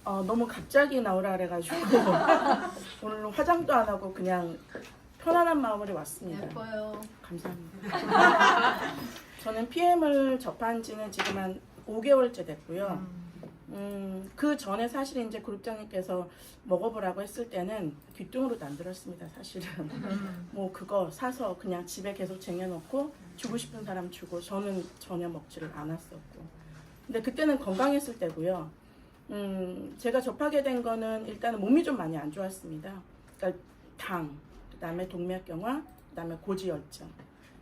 너무 갑자기 나오라 그래가지고 오늘 화장도 안 하고 그냥 편안한 마음으로 왔습니다. 예뻐요. 감사합니다. 저는 PM을 접한 지는 지금 한 5개월째 됐고요. 그 전에 사실 이제 그룹장님께서 먹어보라고 했을 때는 귀뚱으로도 안 들었습니다. 사실은 뭐 그거 사서 그냥 집에 계속 쟁여놓고 주고 싶은 사람 주고 저는 전혀 먹지를 않았었고. 근데 그때는 건강했을 때고요. 제가 접하게 된 거는 일단은 몸이 좀 많이 안 좋았습니다. 그러니까 당, 그다음에 동맥경화, 그다음에 고지혈증.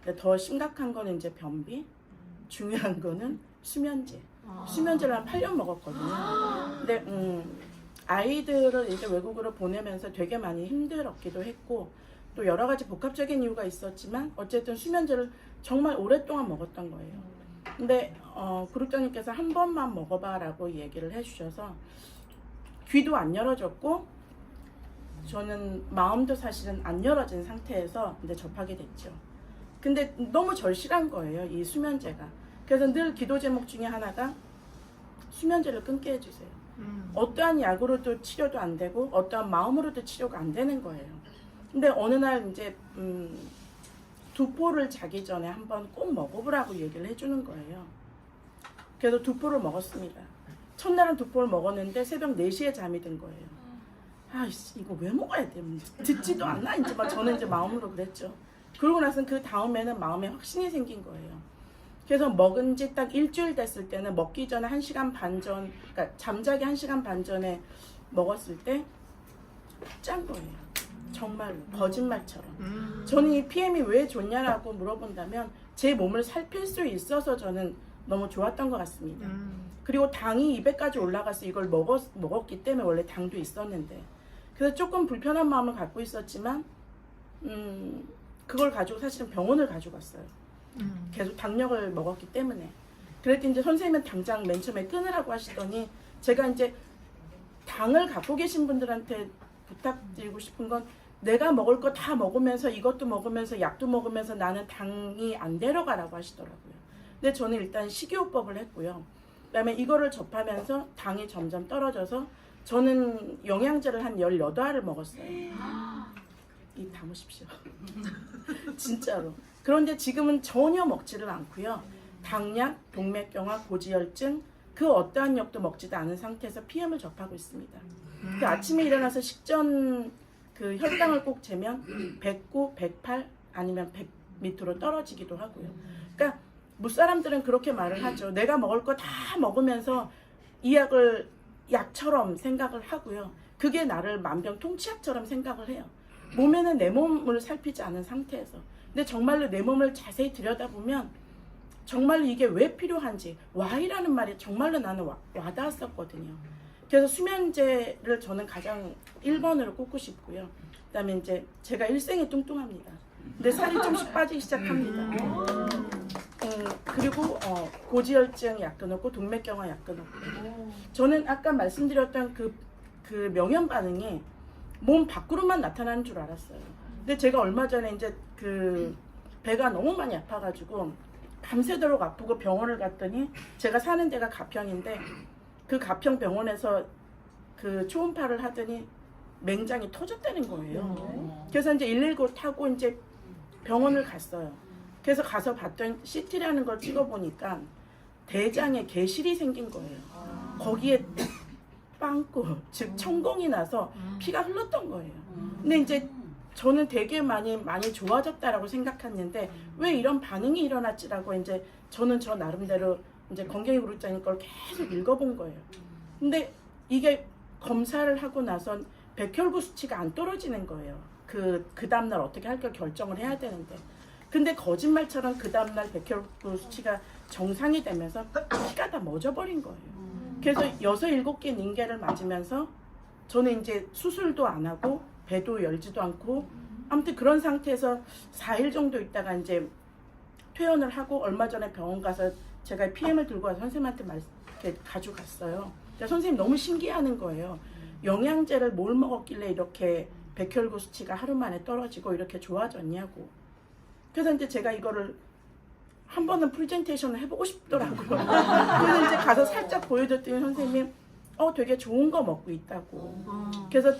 근데 더 심각한 거는 이제 변비, 중요한 거는 수면제. 수면제를 한 8년 먹었거든요. 근데 아이들을 이제 외국으로 보내면서 되게 많이 힘들었기도 했고 또 여러 가지 복합적인 이유가 있었지만 어쨌든 수면제를 정말 오랫동안 먹었던 거예요. 근데 그룹장님께서 한 번만 먹어봐라고 얘기를 해주셔서 귀도 안 열어졌고 저는 마음도 사실은 안 열어진 상태에서 이제 접하게 됐죠. 근데 너무 절실한 거예요, 이 수면제가. 그래서 늘 기도 제목 중에 하나가 수면제를 끊게 해주세요. 어떠한 약으로도 치료도 안 되고 어떠한 마음으로도 치료가 안 되는 거예요. 근데 어느 날 이제 두포를 자기 전에 한번 꼭 먹어보라고 얘기를 해주는 거예요. 그래서 두포를 먹었습니다. 첫날은 두포를 먹었는데 새벽 4시에 잠이 든 거예요. 아이씨, 이거 왜 먹어야 돼? 듣지도 않나? 이제 막 저는 이제 마음으로 그랬죠. 그러고 나서 그 다음에는 마음에 확신이 생긴 거예요. 그래서 먹은 지 딱 일주일 됐을 때는 먹기 전에 1시간 반 전, 그러니까 잠자기 1시간 반 전에 먹었을 때 짠 거예요. 정말로 거짓말처럼. 저는 이 PM이 왜 좋냐라고 물어본다면 제 몸을 살필 수 있어서 저는 너무 좋았던 것 같습니다. 그리고 당이 200까지 올라가서 이걸 먹었기 때문에 원래 당도 있었는데 그래서 조금 불편한 마음을 갖고 있었지만 그걸 가지고 사실은 병원을 가지고 갔어요. 계속 당력을 먹었기 때문에. 그랬더니 이제 선생님은 당장 맨 처음에 끊으라고 하시더니 제가 이제 당을 갖고 계신 분들한테 부탁드리고 싶은 건 내가 먹을 거 다 먹으면서 이것도 먹으면서 약도 먹으면서 나는 당이 안 내려가라고 하시더라고요. 근데 저는 일단 식이요법을 했고요. 그다음에 이거를 접하면서 당이 점점 떨어져서 저는 영양제를 한 18알을 먹었어요. 이 담으십시오. 진짜로. 그런데 지금은 전혀 먹지를 않고요. 당약, 동맥경화, 고지혈증 그 어떠한 약도 먹지도 않은 상태에서 PM을 접하고 있습니다. 그 아침에 일어나서 식전 그 혈당을 꼭 재면 109, 108 아니면 100 밑으로 떨어지기도 하고요. 그러니까 무사람들은 그렇게 말을 하죠. 내가 먹을 거 다 먹으면서 이 약을 약처럼 생각을 하고요. 그게 나를 만병통치약처럼 생각을 해요. 몸에는 내 몸을 살피지 않은 상태에서. 근데 정말로 내 몸을 자세히 들여다보면 정말로 이게 왜 필요한지 Why라는 말이 정말로 나는 와닿았었거든요. 그래서 수면제를 저는 가장 1번으로 꼽고 싶고요. 그 다음에 이제 제가 일생이 뚱뚱합니다. 근데 살이 좀씩 빠지기 시작합니다. 그리고 고지혈증 약 끊었고 동맥경화 약 끊었고 저는 아까 말씀드렸던 그 명현 반응이 몸 밖으로만 나타나는 줄 알았어요. 근데 제가 얼마 전에 이제 그 배가 너무 많이 아파가지고 밤새도록 아프고 병원을 갔더니 제가 사는 데가 가평인데 그 가평 병원에서 그 초음파를 하더니 맹장이 터졌다는 거예요. 그래서 이제 119 타고 이제 병원을 갔어요. 그래서 가서 봤더니 CT라는 걸 찍어보니까 대장에 개실이 생긴 거예요. 거기에 빵꾸, 즉 천공이 나서 피가 흘렀던 거예요. 근데 이제 저는 되게 많이 좋아졌다라고 생각했는데 왜 이런 반응이 일어났지라고 이제 저는 저 나름대로 이제 건강의 그룹장님 걸 계속 읽어본 거예요. 근데 이게 검사를 하고 나선 백혈구 수치가 안 떨어지는 거예요. 그 다음날 어떻게 할 걸 결정을 해야 되는데. 근데 거짓말처럼 그 다음날 백혈구 수치가 정상이 되면서 피가 다 멎어버린 거예요. 그래서 6, 7개 닌게를 맞으면서 저는 이제 수술도 안 하고 배도 열지도 않고 아무튼 그런 상태에서 4일 정도 있다가 이제 퇴원을 하고 얼마 전에 병원 가서 제가 PM을 들고 와서 선생님한테 이렇게 가져갔어요. 그러니까 선생님 너무 신기해하는 거예요. 영양제를 뭘 먹었길래 이렇게 백혈구 수치가 하루 만에 떨어지고 이렇게 좋아졌냐고. 그래서 이제 제가 이거를 한 번은 프레젠테이션을 해보고 싶더라고요. 그래서 이제 가서 살짝 보여줬더니 선생님이 되게 좋은 거 먹고 있다고. 그래서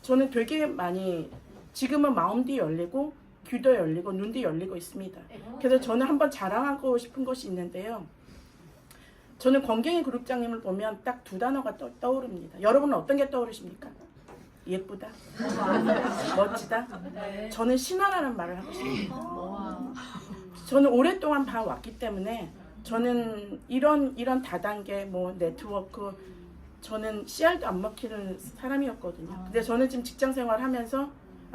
저는 되게 많이 지금은 마음도 열리고 귀도 열리고 눈도 열리고 있습니다. 그래서 저는 한번 자랑하고 싶은 것이 있는데요. 저는 권경희 그룹장님을 보면 딱 두 단어가 떠오릅니다. 여러분은 어떤 게 떠오르십니까? 예쁘다, 멋지다. 저는 신화라는 말을 하고 싶습니다. 저는 오랫동안 봐왔기 때문에 저는 이런 다단계 뭐 네트워크 저는 씨알도 안 먹히는 사람이었거든요. 근데 저는 지금 직장 생활하면서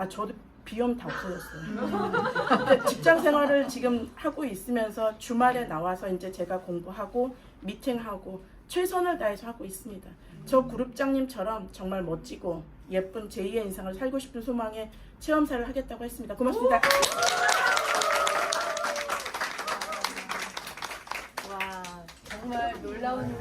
저도 비염 다 없어졌어요. 근데 직장 생활을 지금 하고 있으면서 주말에 나와서 이제 제가 공부하고 미팅하고 최선을 다해서 하고 있습니다. 저 그룹장님처럼 정말 멋지고 예쁜 제2의 인생을 살고 싶은 소망에 체험사를 하겠다고 했습니다. 고맙습니다. 와, 정말 놀라운